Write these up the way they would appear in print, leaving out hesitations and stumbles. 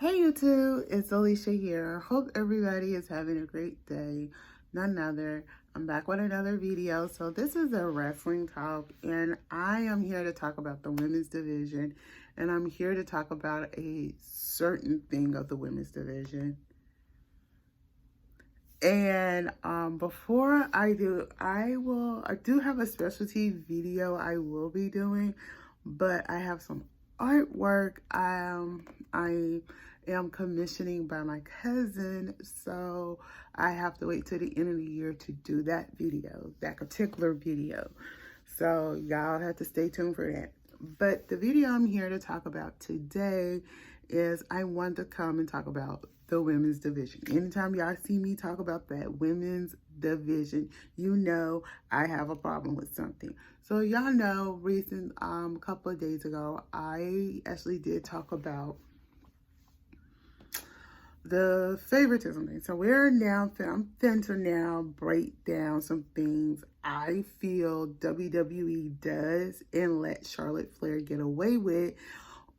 Hey YouTube, it's Alicia here. Hope everybody is having a great day. None other. I'm back with another video. So this is a wrestling talk and I am here to talk about the women's division, and I'm here to talk about a certain thing of the women's division. And before I do, I do have a specialty video I will be doing, but I have some artwork I am commissioning by my cousin, so I have to wait till the end of the year to do that particular video. So y'all have to stay tuned for that. But the video I'm here to talk about today is I want to come and talk about the women's division. Anytime y'all see me talk about that women's division, you know I have a problem with something. So y'all know, a couple of days ago, I actually did talk about the favoritism thing. So I'm going to now break down some things I feel WWE does and let Charlotte Flair get away with,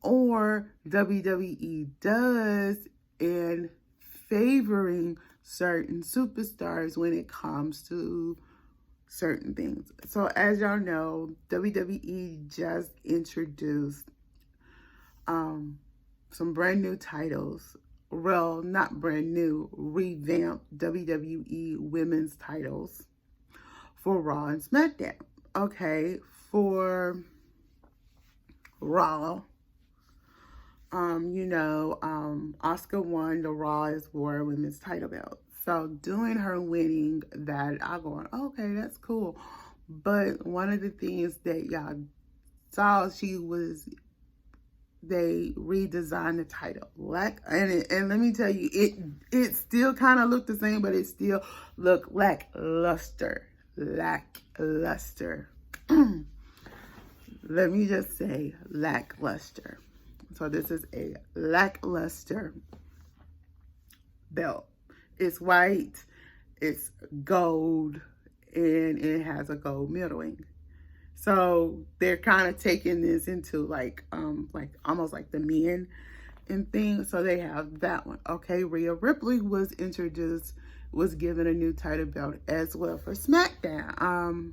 or WWE does in favoring certain superstars when it comes to certain things. So as y'all know, WWE just introduced some brand new titles. Well, not brand new, revamped WWE women's titles for Raw and SmackDown. Okay, for Raw, Asuka won the Raw's War Women's title belt. So doing her winning that, I'm going, okay, that's cool. But one of the things that y'all saw, they redesigned the title. And let me tell you, it still kind of looked the same, but it still looked lackluster. Lackluster. Let me just say lackluster. So this is a lackluster belt. It's white, it's gold, and it has a gold middling. So they're kind of taking this into like almost like the men and things. So they have that one. Okay, Rhea Ripley was given a new title belt as well for SmackDown.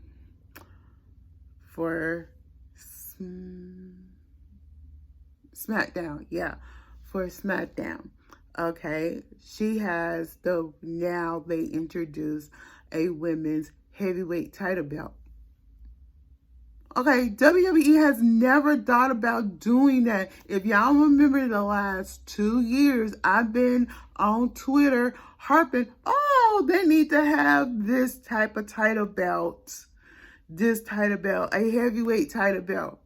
For SmackDown, yeah, for SmackDown. Okay, she has now they introduced a women's heavyweight title belt. Okay, WWE has never thought about doing that. If y'all remember the last 2 years, I've been on Twitter harping, oh, they need to have this type of title belt. This title belt, a heavyweight title belt.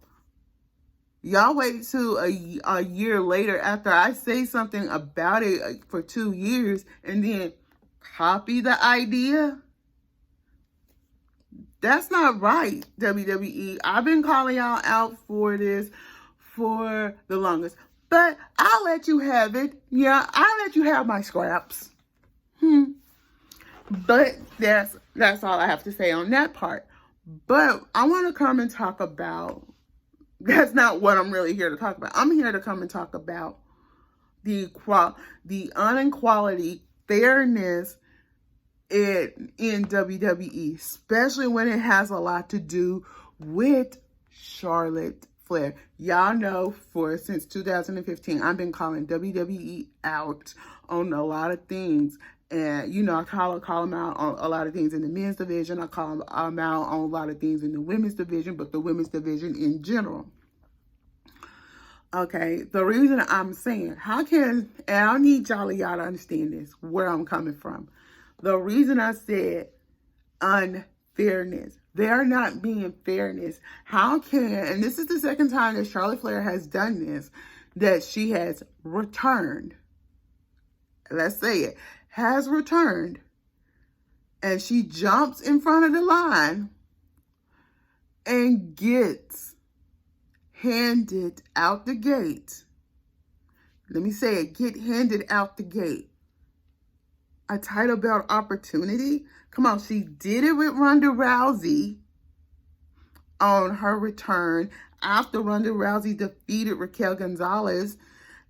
Y'all wait till a year later after I say something about it for 2 years and then copy the idea? That's not right, WWE. I've been calling y'all out for this for the longest. But I'll let you have it. Yeah, I'll let you have my scraps. But that's all I have to say on that part. But I want to come and talk about, that's not what I'm really here to talk about. I'm here to come and talk about the inequality, fairness in WWE, especially when it has a lot to do with Charlotte Flair. Y'all know since 2015, I've been calling WWE out on a lot of things. And, I call them out on a lot of things in the men's division. I call them out on a lot of things in the women's division, but the women's division in general. Okay, the reason I'm saying, and I need y'all to understand this, where I'm coming from. The reason I said unfairness, they're not being fairness. And this is the second time that Charlotte Flair has done this, that she has returned. Let's say it, has returned. And she jumps in front of the line and gets handed out the gate. Let me say it, get handed out the gate. A title belt opportunity? Come on, she did it with Ronda Rousey on her return after Ronda Rousey defeated Raquel Gonzalez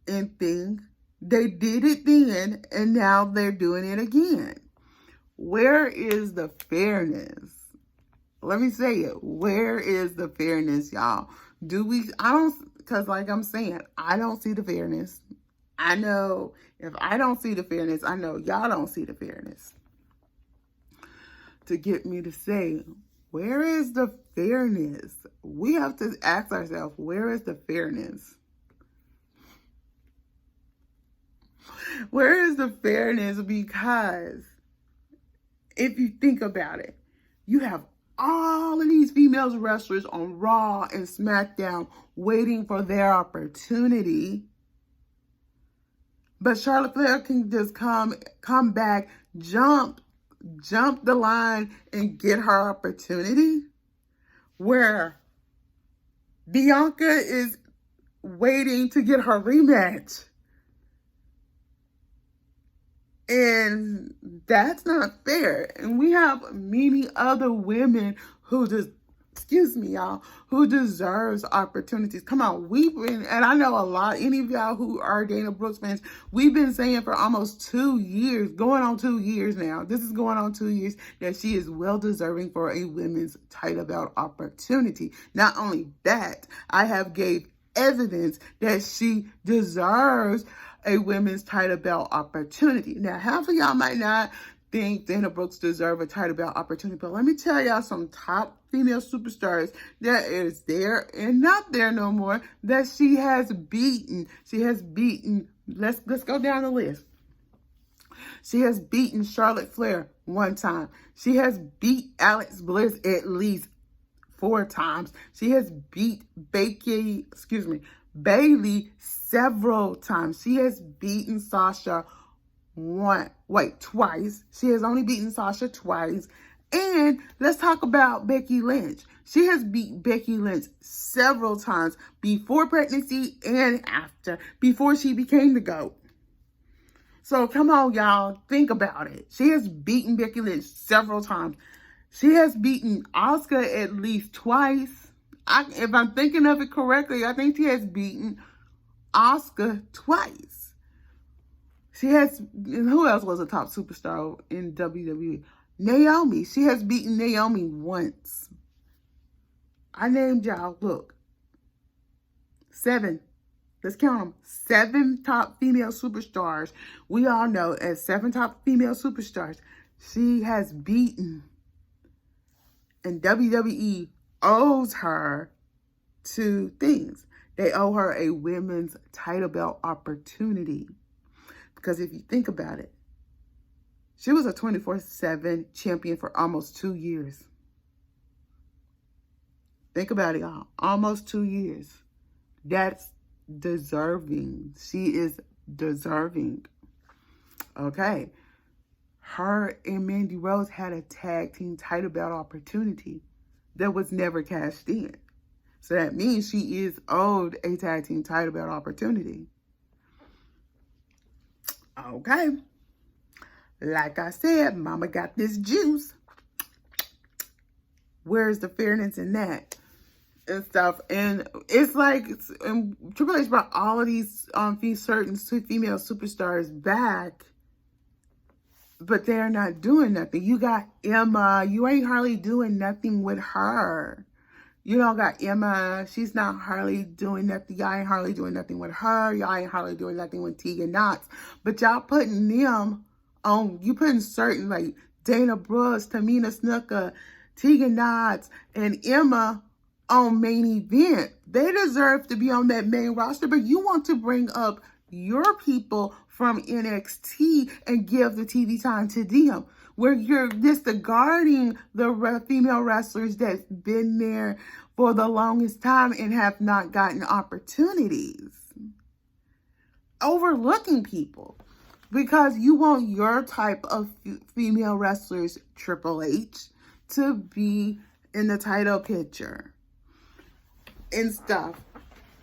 and thing. They did it then, and now they're doing it again. Where is the fairness? Let me say it. Where is the fairness, y'all? Because like I'm saying, I don't see the fairness. I know if I don't see the fairness, I know y'all don't see the fairness. To get me to say, where is the fairness? We have to ask ourselves, where is the fairness? Where is the fairness? Because if you think about it, you have all of these female wrestlers on Raw and SmackDown waiting for their opportunity. But Charlotte Flair can just come back, jump the line and get her opportunity. Where Bianca is waiting to get her rematch. And that's not fair. And we have many other women who who deserves opportunities. Come on, and I know a lot, any of y'all who are Dana Brooks fans, we've been saying for almost 2 years, going on 2 years now, this is going on 2 years, that she is well deserving for a women's title belt opportunity. Not only that, I have gave evidence that she deserves a women's title belt opportunity. Now, half of y'all might not think Dana Brooks deserves a title belt opportunity, but let me tell y'all some top female superstars that is there and not there no more that she has beaten. Let's go down the list. She has beaten Charlotte Flair 1 time. She has beat Alex Bliss at least 4 times. She has beat Bayley several times. She has beaten Sasha twice. She has only beaten Sasha twice. And let's talk about Becky Lynch. She has beat Becky Lynch several times before pregnancy and after, before she became the GOAT. So come on, y'all, think about it. She has beaten Becky Lynch several times. She has beaten Asuka at least twice. If I'm thinking of it correctly, I think she has beaten Asuka twice. And who else was a top superstar in WWE? Naomi. She has beaten Naomi once. I named y'all, look, 7. Let's count them. 7 top female superstars. We all know as 7 top female superstars, she has beaten. And WWE owes her 2 things. They owe her a women's title belt opportunity. Because if you think about it, she was a 24/7 champion for almost 2 years. Think about it, y'all. Almost 2 years. That's deserving. She is deserving. Okay. Her and Mandy Rose had a tag team title belt opportunity that was never cashed in. So that means she is owed a tag team title belt opportunity. Okay. Like I said, mama got this juice. Where's the fairness in that? And stuff. And it's like Triple H brought all of these certain female superstars back, but they're not doing nothing. You got Emma. You ain't hardly doing nothing with her. You don't got Emma. She's not hardly doing nothing. Y'all ain't hardly doing nothing with her. Y'all ain't hardly doing nothing with Tegan Knox. But y'all putting them on, you putting certain like Dana Brooks, Tamina Snuka, Tegan Knox, and Emma on main event. They deserve to be on that main roster, but you want to bring up your people from NXT and give the TV time to them, where you're disregarding the female wrestlers that's been there for the longest time and have not gotten opportunities. Overlooking people because you want your type of female wrestlers, Triple H, to be in the title picture and stuff.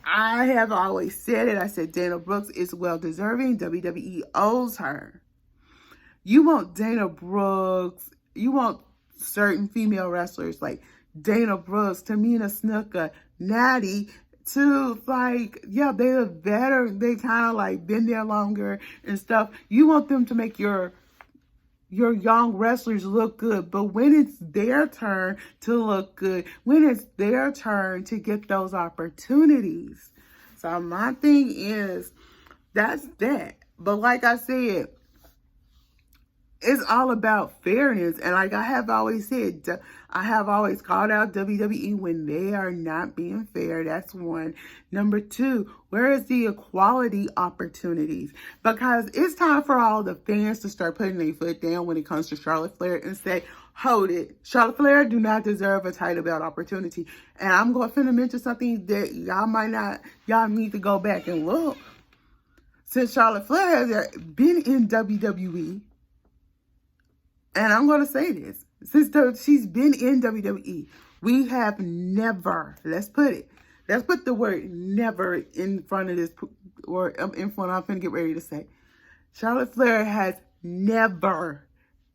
I have always said it. I said Dana Brooks is well deserving. WWE owes her. You want Dana Brooks. You want certain female wrestlers like Dana Brooks, Tamina Snuka, Natty to, like, yeah, they're better. They kind of like been there longer and stuff. You want them to make your young wrestlers look good. But when it's their turn to look good, when it's their turn to get those opportunities. So my thing is, that's that. But like I said, it's all about fairness. And like I have always said, I have always called out WWE when they are not being fair. That's one. Number two, where is the equality opportunities? Because it's time for all the fans to start putting their foot down when it comes to Charlotte Flair and say, hold it. Charlotte Flair do not deserve a title belt opportunity. And I'm going to mention something that y'all need to go back and look. Since Charlotte Flair has been in WWE, and I'm going to say this, since she's been in WWE, we have never, let's put the word never in front of this, or in front of, I'm going to get ready to say, Charlotte Flair has never,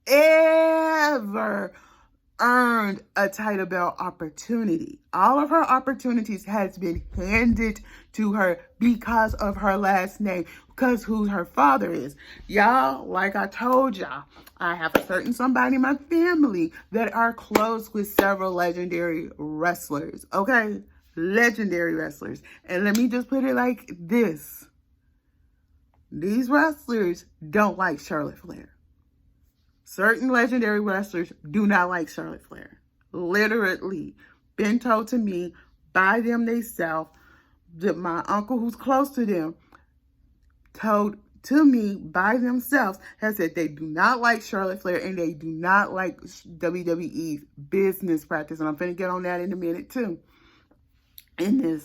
ever earned a title belt opportunity. All of her opportunities has been handed to her because of her last name, because who her father is. Y'all, like I told y'all, I have a certain somebody in my family that are close with several legendary wrestlers, okay? Legendary wrestlers. And let me just put it like this. These wrestlers don't like Charlotte Flair. Certain legendary wrestlers do not like Charlotte Flair. Literally, been told to me by them themselves, that my uncle who's close to them told to me by themselves, has said they do not like Charlotte Flair and they do not like WWE's business practice. And I'm going to get on that in a minute too. And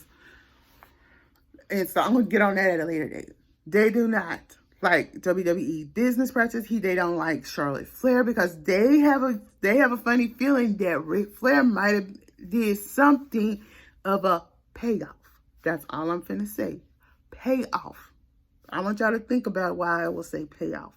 so I'm going to get on that at a later date. They do not like WWE business practice. They don't like Charlotte Flair because they have a funny feeling that Ric Flair might have did something of a payoff. That's all I'm finna say. Payoff. I want y'all to think about why I will say payoff.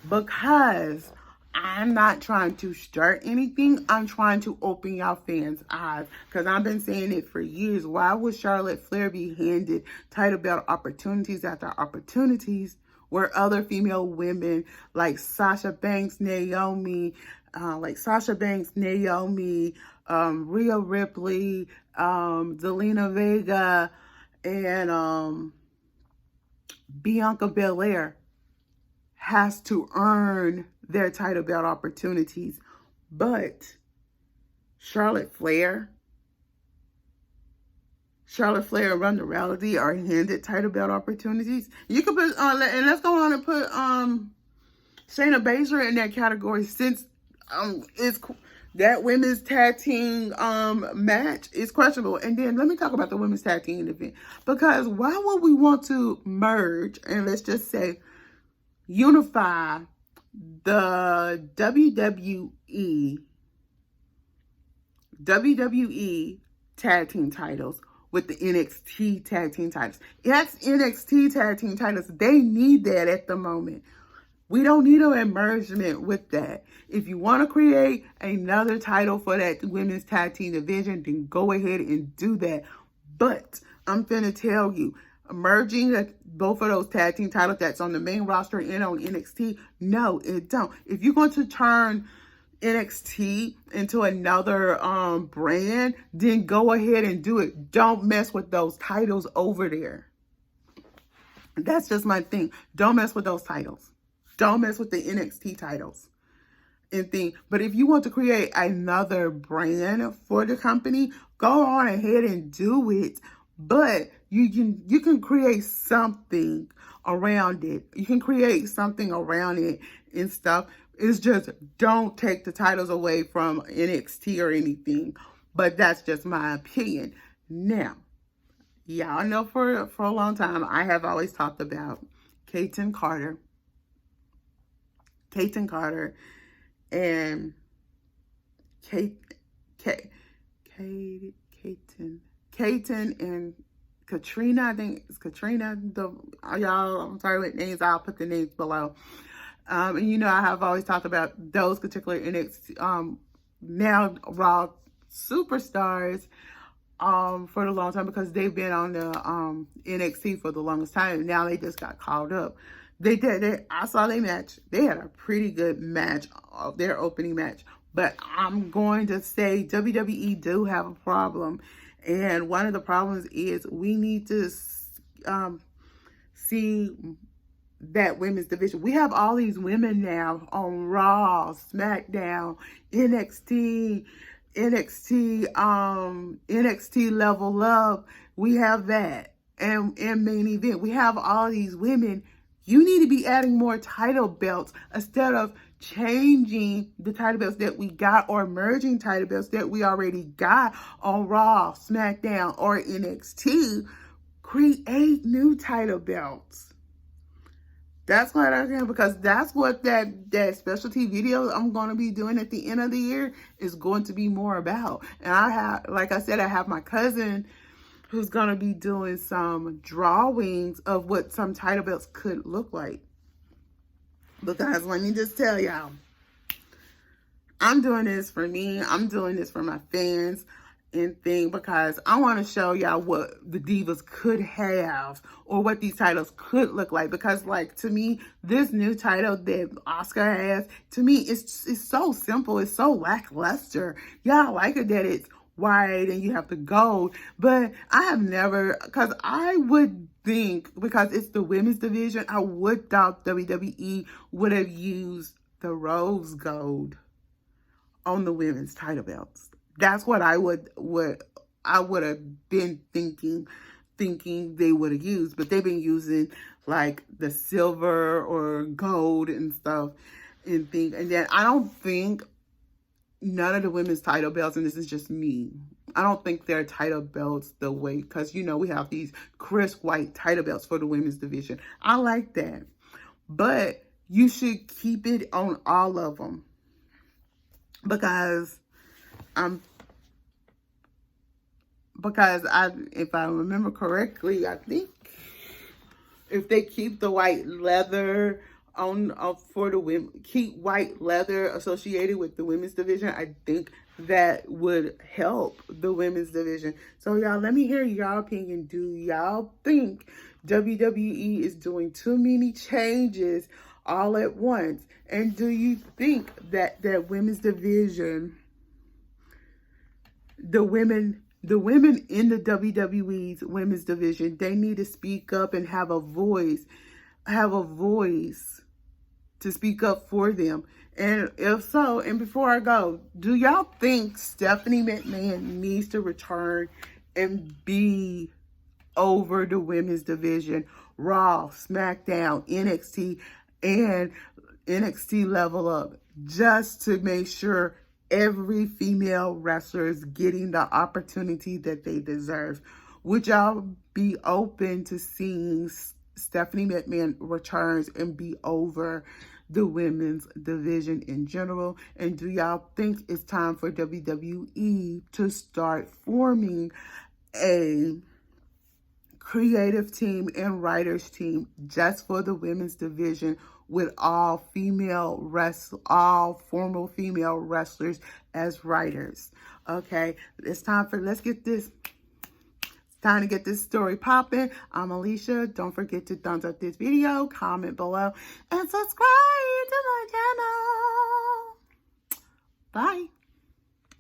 Because I'm not trying to start anything. I'm trying to open y'all fans' eyes. Because I've been saying it for years. Why would Charlotte Flair be handed title belt opportunities after opportunities where other female women like Sasha Banks, Naomi, Rhea Ripley, Zelina Vega, and Bianca Belair has to earn their title belt opportunities. But Charlotte Flair and Ronda Rousey are handed title belt opportunities. You can put and let's go on and put Shayna Baszler in that category, since it's that women's tag team match is questionable. And then let me talk about the women's tag team event, because why would we want to merge and let's just say unify the WWE tag team titles with the NXT tag team titles? Yes, NXT tag team titles, they need that at the moment. We don't need an emergement with that. If you want to create another title for that women's tag team division, then go ahead and do that. But I'm finna tell you, merging both of those tag team titles that's on the main roster and on NXT, no, it don't. If you're going to turn NXT into another brand, then go ahead and do it. Don't mess with those titles over there. That's just my thing. Don't mess with those titles. Don't mess with the NXT titles and thing. But if you want to create another brand for the company, go on ahead and do it. But you can create something around it. You can create something around it and stuff. It's just don't take the titles away from NXT or anything. But that's just my opinion. Now, y'all know for a long time, I have always talked about Kaden Carter and Kaden and Katrina. I think it's Katrina. Y'all, I'm sorry with names. I'll put the names below. And you know, I have always talked about those particular NXT now Raw superstars for the long time because they've been on the NXT for the longest time. Now they just got called up. I saw their match. They had a pretty good match, their opening match. But I'm going to say WWE do have a problem. And one of the problems is we need to see that women's division. We have all these women now on Raw, SmackDown, NXT, NXT Level Up. We have that. And main event. We have all these women. You need to be adding more title belts instead of changing the title belts that we got or merging title belts that we already got on Raw, SmackDown, or NXT. Create new title belts. That's what I'm saying, because that's what that specialty video I'm going to be doing at the end of the year is going to be more about. And I have, like I said, I have my cousin who's going to be doing some drawings of what some title belts could look like. Because let me just tell y'all, I'm doing this for me. I'm doing this for my fans and thing, because I want to show y'all what the divas could have or what these titles could look like. Because, like, to me, this new title that Oscar has, to me, it's so simple. It's so lackluster. Y'all like it that it's white and you have the gold, but I have never, because I would think, because it's the women's division, I would thought WWE would have used the rose gold on the women's title belts. That's what I would have been thinking they would have used, but they've been using like the silver or gold and stuff and things. And then I don't think none of the women's title belts, and this is just me, I don't think they're title belts the way, because, you know, we have these crisp white title belts for the women's division. I like that. But you should keep it on all of them. Because if I remember correctly, I think if they keep the white leather on for the women, keep white leather associated with the women's division, I think that would help the women's division. So y'all, let me hear y'all opinion. Do y'all think WWE is doing too many changes all at once? And do you think that women's division, the women in the WWE's women's division, they need to speak up and have a voice to speak up for them? And if so, and before I go, do y'all think Stephanie McMahon needs to return and be over the women's division, Raw, SmackDown, NXT, and NXT Level Up, just to make sure every female wrestler is getting the opportunity that they deserve? Would y'all be open to seeing Stephanie McMahon returns and be over the women's division in general? And do y'all think it's time for WWE to start forming a creative team and writers team just for the women's division, with all former female wrestlers as writers? Okay, it's time to get this story popping. I'm Alicia. Don't forget to thumbs up this video, comment below, and subscribe to my channel. Bye.